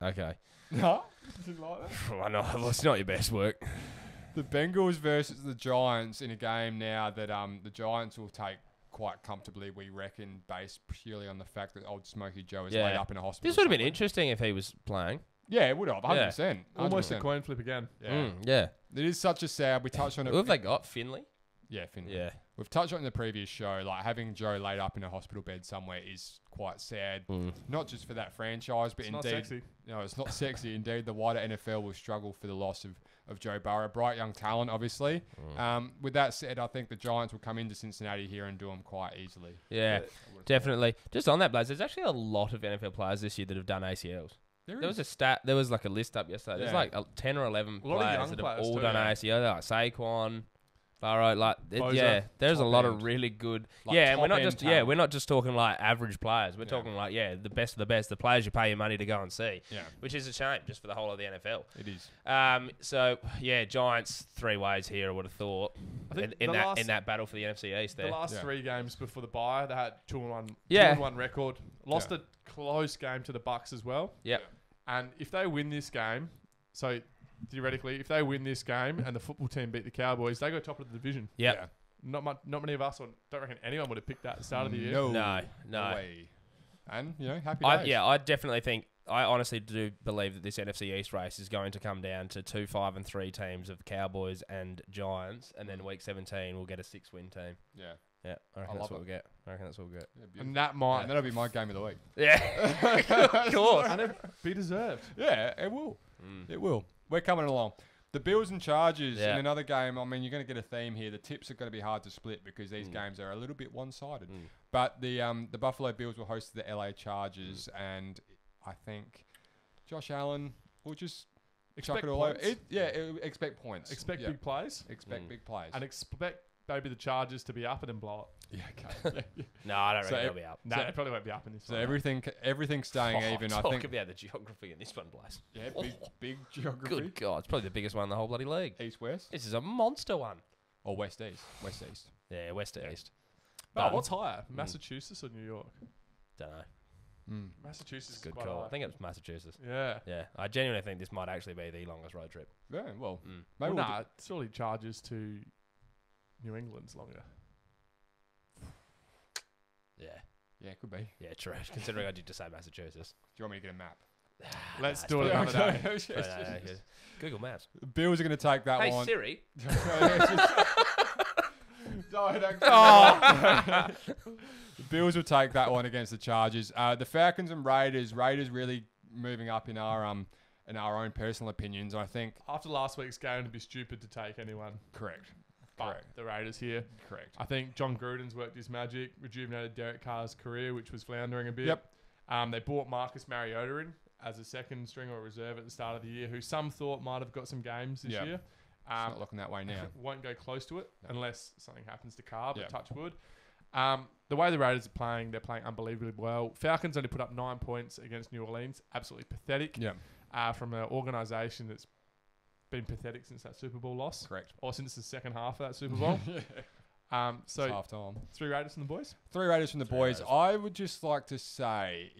Okay. No? Didn't like that? I know, well, it's not your best work. The Bengals versus the Giants in a game now that the Giants will take quite comfortably, we reckon, based purely on the fact that old Smokey Joe is laid up in a hospital. This would have been interesting if he was playing. Yeah, it would have, 100%. Almost a coin flip again. Yeah. Yeah. It is such a sad. We touched on it. Who have they got? Finley? Yeah, Finley. Yeah. We've touched on it in the previous show. Like, having Joe laid up in a hospital bed somewhere is quite sad. Not just for that franchise, but It's indeed... not sexy. No, it's not sexy. Indeed, the wider NFL will struggle for the loss of Joe Burrow. Bright young talent, obviously. With that said, I think the Giants will come into Cincinnati here and do them quite easily. Yeah, definitely. Just on that, Blaze, there's actually a lot of NFL players this year that have done ACLs. There was a stat. There was like a list up yesterday. There's like 10 or 11 players that have all done ACL. They're like Saquon, Burrow. There's a lot of really good. And we're not just talking like average players. We're talking like the best of the best, the players you pay your money to go and see. Yeah, which is a shame just for the whole of the NFL. It is. So Giants 3 ways here. I would have thought in that battle for the NFC East. There, the last 3 games before the bye, they had 2-1, 2-1 record. Lost a close game to the Bucs as well. Yep. And if they win this game, so theoretically, if they win this game and the football team beat the Cowboys, they go top of the division. Yep. Yeah. Not many of us, or don't reckon anyone would have picked that at the start of the year. No. Way. And, happy days. I definitely think, I honestly do believe that this NFC East race is going to come down to 2, 5, and 3 teams of Cowboys and Giants, and then week 17 we'll get a 6-win team. Yeah. Yeah, I reckon that's what we'll get. Yeah, and that'll be my game of the week. Yeah, of course. And it'll be deserved. Yeah, it will. It will. We're coming along. The Bills and Chargers in another game. I mean, you're going to get a theme here. The tips are going to be hard to split because these games are a little bit one-sided. But the Buffalo Bills will host the LA Chargers, and I think Josh Allen will just chuck it all over. Expect points. Expect big plays. Expect big plays. And expect maybe the Chargers to be up and then blow it. Yeah, okay. No, I don't reckon they'll be up. No, they probably won't be up in this one. So everything's staying even. I think. Talk about the geography in this one, Blaze. Yeah, big geography. Good God, it's probably the biggest one in the whole bloody league. East-west? This is a monster one. Or west-east? West-east. Yeah, west-east. But what's higher, Massachusetts or New York? Don't know. Massachusetts is good quite call. high. I think it's Massachusetts. Yeah. Yeah, I genuinely think this might actually be the longest road trip. Yeah, well, maybe surely Chargers to New England's longer. Yeah, could be. Yeah, true. Considering I did just say Massachusetts. Do you want me to get a map? Let's do it another day. Google Maps. The Bills are going to take that one. Hey, Siri. The Bills will take that one against the Chargers. The Falcons and Raiders. Raiders really moving up in our own personal opinions. I think after last week's game, it'd be stupid to take anyone. Correct. The Raiders here. Correct. I think John Gruden's worked his magic, rejuvenated Derek Carr's career, which was floundering a bit. Yep. They bought Marcus Mariota in as a second string or reserve at the start of the year, who some thought might have got some games this year. It's not looking that way now. Won't go close to it unless something happens to Carr, but touch wood. The way the Raiders are playing, they're playing unbelievably well. Falcons only put up 9 points against New Orleans. Absolutely pathetic. Yeah. From an organisation that's been pathetic since that Super Bowl loss. Correct. Or since the second half of that Super Bowl. So half time. 3 Raiders from the boys? 3 Raiders from the boys. I would just like to say,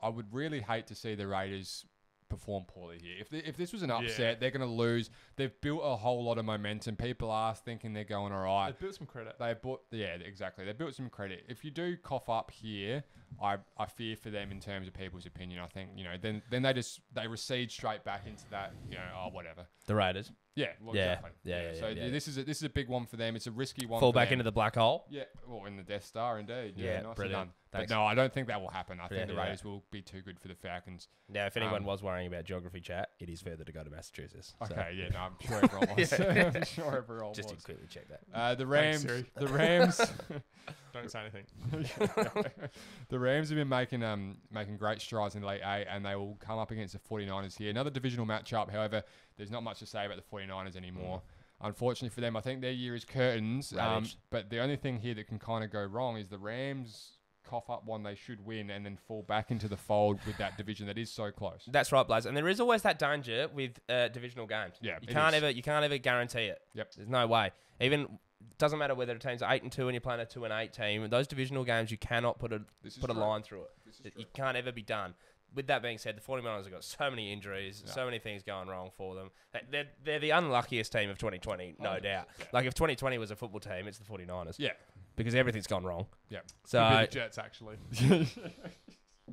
I would really hate to see the Raiders perform poorly here. If this was an upset, they're going to lose. They've built a whole lot of momentum. People are thinking they're going all right. They've built some credit. Exactly. They built some credit. If you do cough up here, I fear for them in terms of people's opinion. I think, then they recede straight back into that, whatever. The Raiders. Yeah, well, Yeah. exactly. Yeah. So this is a big one for them. It's a risky one. Fall for back them. into the black hole. Yeah, well, in the Death Star, indeed. Yeah, nicely brilliant. done. Thanks. But no, I don't think that will happen. I think Yeah, the yeah. Raiders will be too good for the Falcons. Now, if anyone was worrying about geography chat, it is further to go to Massachusetts. So. Okay, yeah, no, I'm sure everyone was. I'm sure everyone Just was. to quickly check that. The Rams. Siri. The Rams. Don't say anything. The Rams have been making great strides in the late 8, and they will come up against the 49ers here. Another divisional matchup. However, there's not much to say about the 49ers anymore. Unfortunately for them, I think their year is curtains. But the only thing here that can kind of go wrong is the Rams cough up one they should win and then fall back into the fold with that division that is so close. That's right, Blaze. And there is always that danger with divisional games. Yeah, you can't ever guarantee it. Yep. There's no way. Even doesn't matter whether a team's 8-2 and you're playing a 2-8 team. Those divisional games, you cannot put a line through it. You can't ever be done. With that being said, the 49ers have got so many injuries, so many things going wrong for them. They're the unluckiest team of 2020, no doubt. Yeah. Like if 2020 was a football team, it's the 49ers. Yeah. Because everything's gone wrong. Yeah. So Could be the Jets, actually.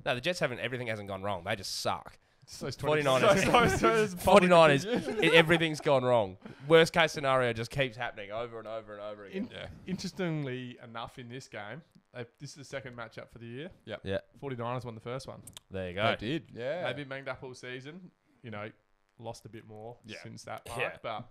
no, the Jets everything hasn't gone wrong. They just suck. So 49ers, everything's gone wrong. Worst case scenario just keeps happening over and over and over again. Interestingly enough, in this game, this is the second matchup for the year. Yeah. 49ers won the first one. There you go. They did, yeah. They've been banged up all season. Lost a bit more since that mark. Yeah. But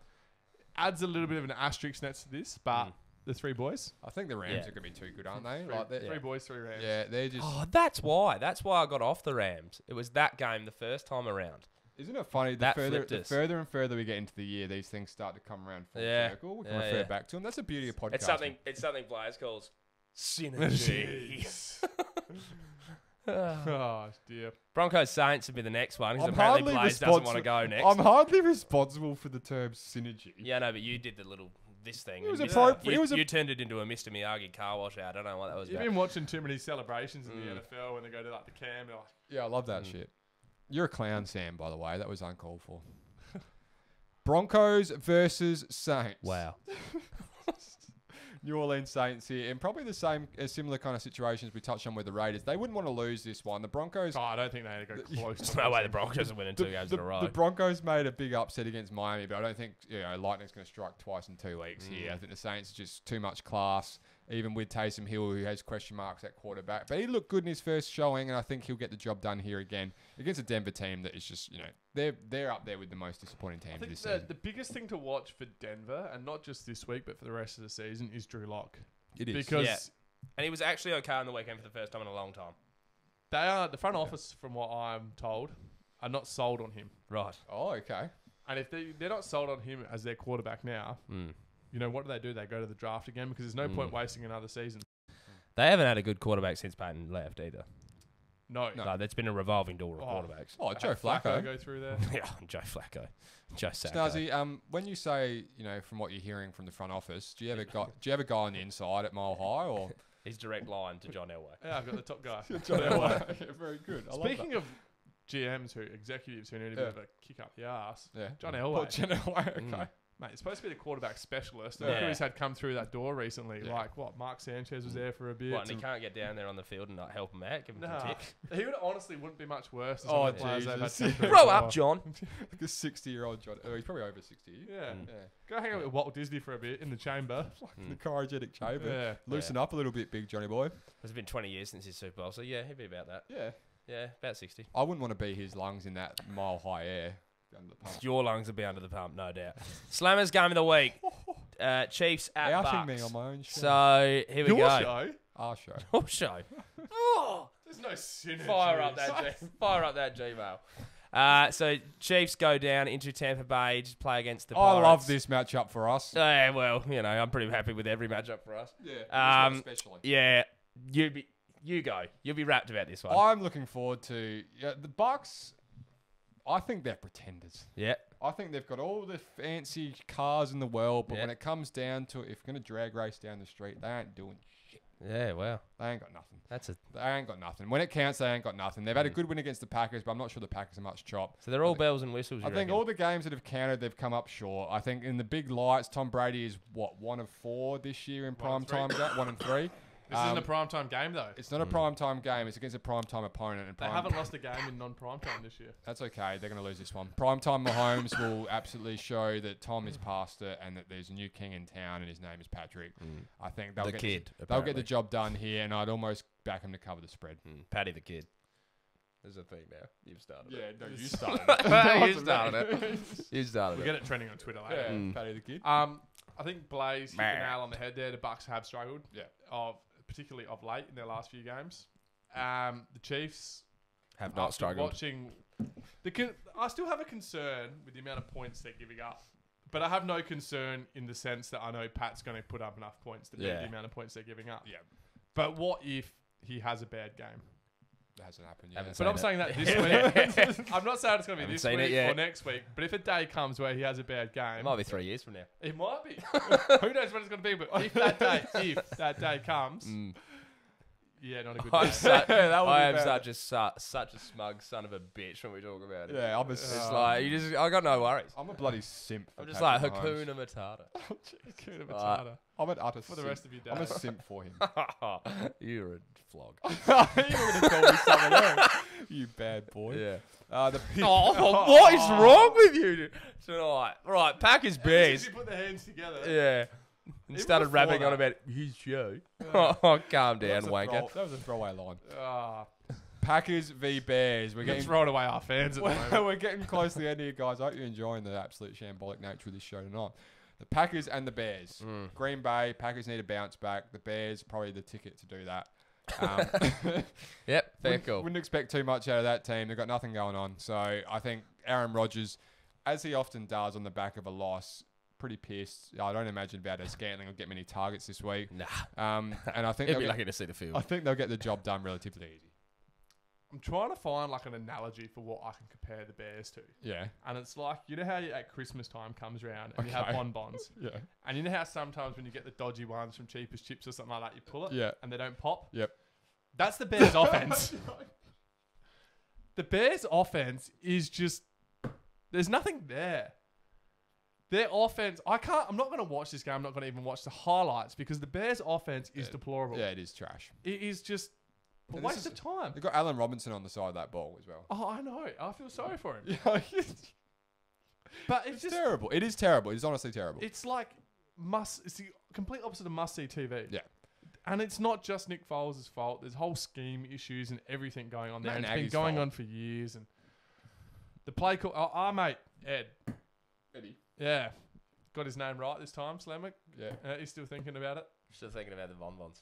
adds a little bit of an asterisk next to this. But the three boys. I think the Rams are going to be too good, aren't they? Three boys, three Rams. Yeah, they're just... Oh, that's why. That's why I got off the Rams. It was that game the first time around. Isn't it funny? The further and further we get into the year, these things start to come around full circle. We can refer back to them. That's the beauty of podcasting. It's something Blaze calls synergy. Oh, dear. Broncos Saints would be the next one because apparently Blaze doesn't want to go next. I'm hardly responsible for the term synergy. Yeah, no, but you did the little... This thing. It was you turned it into a Mr. Miyagi car wash out. I don't know what that was You've about. been watching too many celebrations in the NFL when they go to like the cam. Like, yeah, I love that shit. You're a clown, Sam, by the way. That was uncalled for. Broncos versus Saints. Wow. New Orleans Saints here, and probably a similar kind of situations we touched on with the Raiders. They wouldn't want to lose this one. The Broncos... I don't think they go close. There's no way the Broncos are winning 2 games in a row. The Broncos made a big upset against Miami, but I don't think Lightning's going to strike twice in 2 weeks here. I think the Saints are just too much class, even with Taysom Hill, who has question marks at quarterback. But he looked good in his first showing, and I think he'll get the job done here again against a Denver team that is just, they're up there with the most disappointing teams this season. The biggest thing to watch for Denver, and not just this week, but for the rest of the season, is Drew Lock. It is. Because and he was actually okay on the weekend for the first time in a long time. They are, the front office, from what I'm told, are not sold on him. Right. Oh, okay. And if they're not sold on him as their quarterback now, what do? They go to the draft again because there's no point wasting another season. They haven't had a good quarterback since Peyton left either. No. That's been a revolving door of quarterbacks. Oh, Joe Flacco. Go through there. Yeah, Joe Flacco. Joe Sacco. Snazzy, when you say, from what you're hearing from the front office, do you ever go on the inside at Mile High or? His direct line to John Elway. Yeah, I've got the top guy. John Elway. Yeah, very good. Speaking of GMs executives who need a bit of a kick up the ass, John Elway. John Elway, okay. Mate, it's supposed to be the quarterback specialist. Look who he's had come through that door recently. Yeah. Like, what, Mark Sanchez was there for a bit. What, and he can't get down there on the field and not help him out? Give him some tips? He would honestly wouldn't be much worse than Oh, some of the players they've had Jesus. come through Grow before. up, John. Like a 60-year-old John. Oh, he's probably over 60. Yeah. Go hang out with Walt Disney for a bit in the chamber. The cryogenic chamber. Yeah. Loosen up a little bit, big Johnny boy. It's been 20 years since his Super Bowl, so yeah, he'd be about that. Yeah. Yeah, about 60. I wouldn't want to be his lungs in that mile-high air. Under the pump. Your lungs will be under the pump, no doubt. Slammers game of the week. Chiefs at Outing Bucks. me on my own show. So here we Your go. show? Our show. Your show. Oh, There's no synergy. fire up that Gmail. So Chiefs go down into Tampa Bay to play against the Pirates. I love this matchup for us. Well, I'm pretty happy with every matchup for us. Yeah. Especially. Yeah, you go. You'll be rapt about this one. I'm looking forward to the Bucks. I think they're pretenders. Yeah. I think they've got all the fancy cars in the world, but when it comes down to it, if you're going to drag race down the street, they ain't doing shit. Yeah, well. They ain't got nothing. They ain't got nothing. When it counts, they ain't got nothing. They've had a good win against the Packers, but I'm not sure the Packers are much chop. So they're all bells and whistles, I think all the games that have counted, they've come up short. I think in the big lights, Tom Brady is, 1 of 4 this year in prime time? 1 and 3. This isn't a primetime game, though. It's not a primetime game. It's against a primetime opponent. And they haven't lost a game in non-primetime this year. That's okay. They're going to lose this one. Primetime Mahomes will absolutely show that Tom is past it and that there's a new king in town and his name is Patrick. I think they'll get the job done here, and I'd almost back him to cover the spread. Paddy the Kid. There's a thing now. You've started it. No, you started it. You started it. You started We'll get it trending on Twitter later. Yeah, Paddy the Kid. I think Blaze hit the nail on the head there. The Bucks have struggled. Particularly of late in their last few games. The Chiefs have not struggled. I still have a concern with the amount of points they're giving up. But I have no concern in the sense that I know Pat's going to put up enough points to beat the amount of points they're giving up. Yeah. But what if he has a bad game? That hasn't happened yet. But I'm saying that this week. I'm not saying it's going to be this week or next week. But if a day comes where he has a bad game. It might be 3 years from now. It might be. Who knows when it's going to be. But if that day comes. Yeah, not a good day. I am such a smug son of a bitch when we talk about it. Yeah, I got no worries. I'm a bloody simp. I'm just like Hakuna Matata. Hakuna Matata. I'm an utter for the rest of your day. I'm a simp for him. You're a flog. You're going to call me something else. You bad boy. Yeah. What is wrong with you tonight? Right, Packers Bears. You put the hands together. Yeah. And started rapping on about his show. Calm down, wanker. That was a throwaway line. Packers v Bears. We're getting thrown away our fans at the moment. We're getting close to the end here, guys. I hope you're enjoying the absolute shambolic nature of this show tonight. The Packers and the Bears. Green Bay, Packers need to bounce back. The Bears, probably the ticket to do that. Yep, fair cool. Wouldn't expect too much out of that team. They've got nothing going on. So I think Aaron Rodgers, as he often does on the back of a loss, pretty pissed. I don't imagine Valdez-Scantling will get many targets this week. Nah. And I think he'll be lucky to see the field. I think they'll get the job done relatively easy. I'm trying to find like an analogy for what I can compare the Bears to. Yeah. And it's like, you know how at Christmas time comes around and you have bonbons? Yeah. And you know how sometimes when you get the dodgy ones from Cheapest Chips or something like that, you pull it? Yeah. And they don't pop? Yep. That's the Bears' offense. The Bears' offense is just... There's nothing there. Their offense, I'm not going to watch this game. I'm not going to even watch the highlights because the Bears' offense is deplorable. Yeah, it is trash. It is just a waste of time. They've got Allen Robinson on the side of that ball as well. Oh, I know. I feel sorry for him. But it's just terrible. It is terrible. It's honestly terrible. It's like it's the complete opposite of must-see TV. Yeah. And it's not just Nick Foles' fault. There's whole scheme issues and everything going on there. And it's been Nagy's going fault. on for years. And the play call... Our mate, Eddie. Yeah. Got his name right this time, Slamick. Yeah. He's still thinking about it. Still thinking about the bonbons.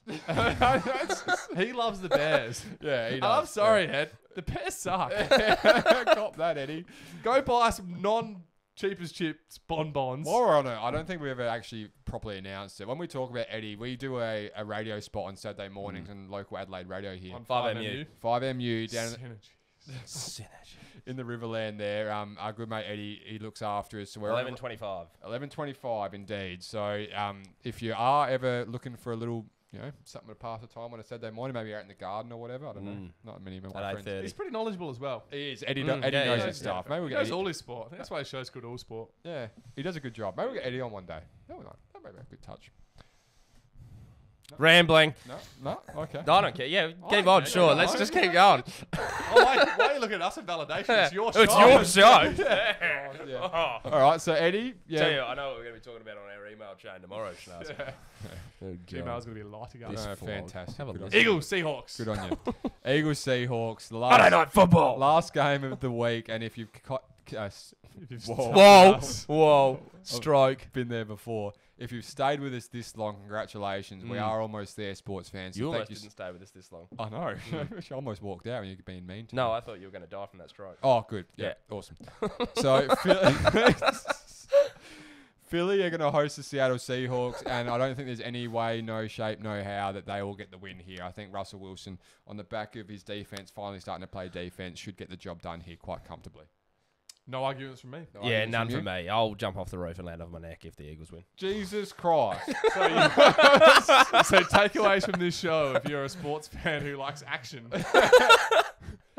He loves the Bears. Yeah, he does. I'm sorry, Ed. The Bears suck. Cop that, Eddie. Go buy some non-cheapest chips bonbons. While we're on it, I don't think we ever actually properly announced it. When we talk about Eddie, we do a radio spot on Saturday mornings on local Adelaide radio here. On 5MU. 5MU down Synergy. in the Riverland there. Our good mate Eddie, he looks after us. So we're 11:25. 11:25 indeed. So if you are ever looking for a little, something to pass the time on a Saturday morning, maybe out in the garden or whatever. I don't know. Not many of my friends. 8:30. He's pretty knowledgeable as well. He is. Eddie knows his stuff. Maybe we'll He get knows Eddie. all his sport. I think that's why his show's called All Sport. Yeah, he does a good job. Maybe we'll get Eddie on one day. That may be a good touch. Rambling. No, okay. No, I don't care. Yeah, keep on. Sure, let's just keep going. Why are you looking at us in validation? It's your show. It's your show. Yeah. All right, so Eddie, Tell you, I know what we're going to be talking about on our email chain tomorrow, Schnaz. Gmail's going to be light to go. Fantastic. Eagles, Seahawks. Good on you. Eagles, Seahawks. The Monday Night Football. Last game of the week, and if you've Whoa. Stroke. Been there before. If you've stayed with us this long, congratulations. We are almost there, sports fans. So You almost didn't stay with us this long. I know. I almost walked out when you were being mean to me. No, I thought you were going to die from that stroke. Oh, good. Yeah. Awesome. So, Philly are going to host the Seattle Seahawks, and I don't think there's any way, no shape, no how that they will get the win here. I think Russell Wilson, on the back of his defense, finally starting to play defense, should get the job done here quite comfortably. No arguments from me. None from me. I'll jump off the roof and land on my neck if the Eagles win. Jesus Christ. So takeaways from this show, if you're a sports fan who likes action,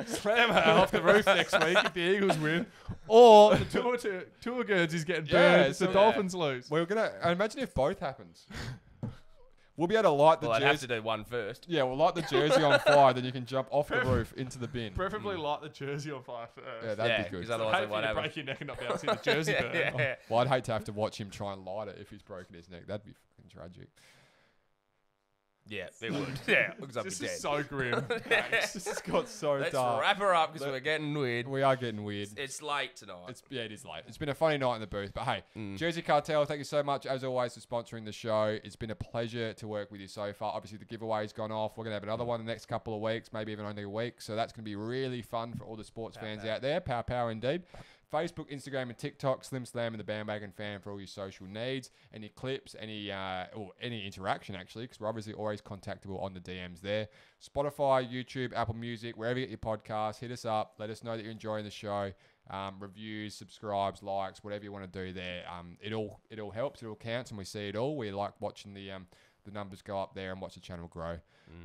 slam her off the roof next week if the Eagles win. Or the tour girls is getting burned if the Dolphins lose. We're going to imagine if both happens. We'll be able to light the Well, jersey. I'd have to do one first. Yeah, we'll light the jersey on fire, then you can jump off the roof into the bin. Preferably light the jersey on fire first. Yeah, that'd be good. Because otherwise, Hopefully you break your neck and not be able to see the jersey burn. yeah. Well, I'd hate to have to watch him try and light it if he's broken his neck. That'd be fucking tragic. Yeah, it would. Yeah, looks like This dead. is so grim. This has got so Let's dark. wrap her up because we're getting weird. We are getting weird. It's late tonight. It is late. It's been a funny night in the booth. But hey, Jersey Cartel, thank you so much, as always, for sponsoring the show. It's been a pleasure to work with you so far. Obviously, the giveaway's gone off. We're going to have another one in the next couple of weeks, maybe even only a week. So that's going to be really fun for all the sports fans out there. Power indeed. Facebook, Instagram, and TikTok, Slim Slam and the Bandwagon Fan for all your social needs. Any clips, any interaction, actually, because we're obviously always contactable on the DMs there. Spotify, YouTube, Apple Music, wherever you get your podcasts, hit us up. Let us know that you're enjoying the show. Reviews, subscribes, likes, whatever you want to do there. It all helps. It all counts, and we see it all. We like watching the numbers go up there and watch the channel grow.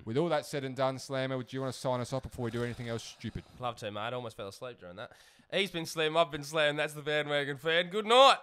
With all that said and done, Slammer, would you want to sign us off before we do anything else stupid? Love to, mate. I almost fell asleep during that. He's been Slim, I've been Slam. That's the Bandwagon Fan. Good night.